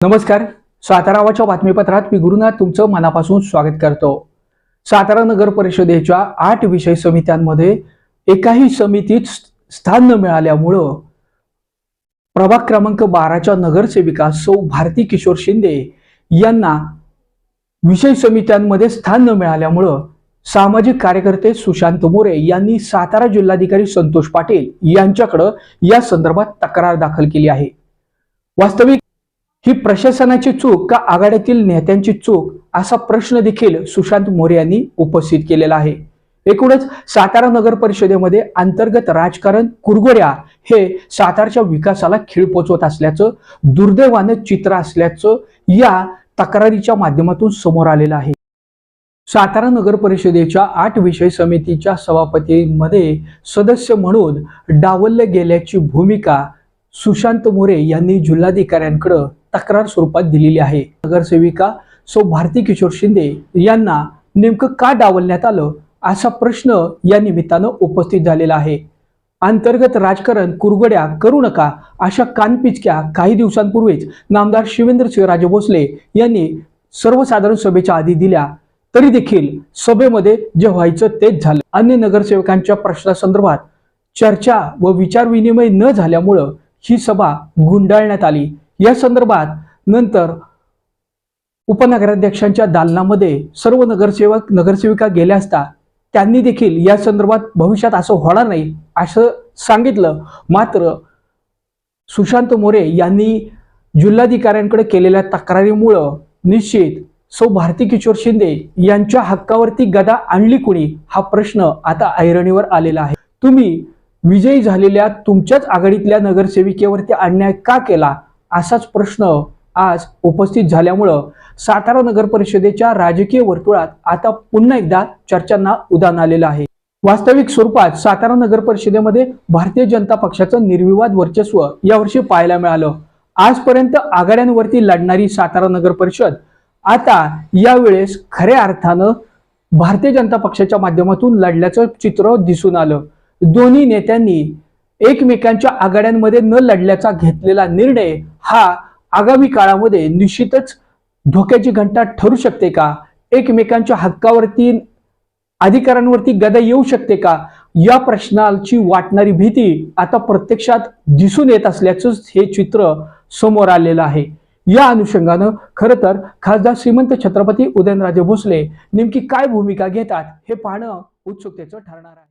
नमस्कार. सातारावाच्या बातमीपत्रात मी गुरुनाथ तुमचं मनापासून स्वागत करतो. सातारा नगर परिषदेच्या 8 विषय समित्यांमध्ये एकाही समितीत स्थान न मिळाल्यामुळं प्रभाग क्रमांक 12च्या नगरसेविका सौ भारती किशोर शिंदे यांना विषय समित्यांमध्ये स्थान न मिळाल्यामुळं सामाजिक कार्यकर्ते सुशांत मोरे यांनी सातारा जिल्हाधिकारी संतोष पाटील यांच्याकडे या संदर्भात तक्रार दाखल केली आहे. वास्तविक ही प्रशासनाची चूक का आघाडीतील नेत्यांची चूक असा प्रश्न देखील सुशांत मोरे यांनी उपस्थित केलेला आहे. एकूणच सातारा नगर परिषदेमध्ये अंतर्गत राजकारण कुरघोड्या हे सातारच्या विकासाला खीळ पोचवत असल्याचं दुर्दैवानं चित्र असल्याचं या तक्रारीच्या माध्यमातून समोर आलेलं आहे. सातारा नगर परिषदेच्या 8 विषय समितीच्या सभापतींमध्ये सदस्य म्हणून डावलले गेल्याची भूमिका सुशांत मोरे यांनी जिल्हाधिकाऱ्यांकडे तक्रार स्वरूपात दिलेली आहे. नगरसेविका सौ भारती किशोर शिंदे यांना नेमकं का डावलण्यात आलं असा प्रश्न या निमित्तानं उपस्थित झालेला आहे. अंतर्गत राजकारण कुरघोड्या करू नका अशा कानपिचक्या काही दिवसांपूर्वीच नामदार शिवेंद्रसिंहराजे भोसले यांनी सर्वसाधारण सभेच्या आधी दिल्या, तरी देखील सभेमध्ये जे व्हायचं तेच झालं. अन्य नगरसेवकांच्या प्रश्नासंदर्भात चर्चा व विचारविनिमय न झाल्यामुळं ही सभा गुंडाळण्यात आली. या संदर्भात नंतर उपनगराध्यक्षांच्या दालनामध्ये सर्व नगरसेविका गेल्या असता त्यांनी देखील या संदर्भात भविष्यात असं होणार नाही असं सांगितलं. मात्र सुशांत मोरे यांनी जिल्हाधिकाऱ्यांकडे केलेल्या तक्रारीमुळं निश्चित सौ भारती किशोर शिंदे यांच्या हक्कावरती गदा आणली कुणी हा प्रश्न आता ऐरणीवर आलेला आहे. तुम्ही विजयी झालेल्या तुमच्याच आघाडीतल्या नगरसेविकेवरती अन्याय का केला असाच प्रश्न आज उपस्थित झाल्यामुळं सातारा नगर परिषदेच्या राजकीय वर्तुळात आता पुन्हा एकदा चर्चांना उधाण आलेलं आहे. वास्तविक स्वरूपात सातारा नगर परिषदेमध्ये भारतीय जनता पक्षाचं निर्विवाद वर्चस्व यावर्षी पाहायला मिळालं. आजपर्यंत आघाड्यांवरती लढणारी सातारा नगर परिषद आता यावेळेस खऱ्या अर्थानं भारतीय जनता पक्षाच्या माध्यमातून लढल्याचं चित्र दिसून आलं. दोन्ही नेत्यांनी एकमेकांच्या आघाड्यांमध्ये न लढल्याचा घेतलेला निर्णय हा आगामी काळामध्ये निश्चितच धोक्याची घंटा ठरू शकते का, एकमेकांच्या हक्कावरती अधिकारांवरती गदा येऊ शकते का, या प्रश्नाची वाटणारी भीती आता प्रत्यक्षात दिसून येत असल्याचं हे चित्र समोर आलेलं आहे. या अनुषंगानं खरं तर खासदार श्रीमंत छत्रपती उदयनराजे भोसले नेमकी काय भूमिका घेतात हे पाहणं उत्सुकतेचं ठरणार आहे.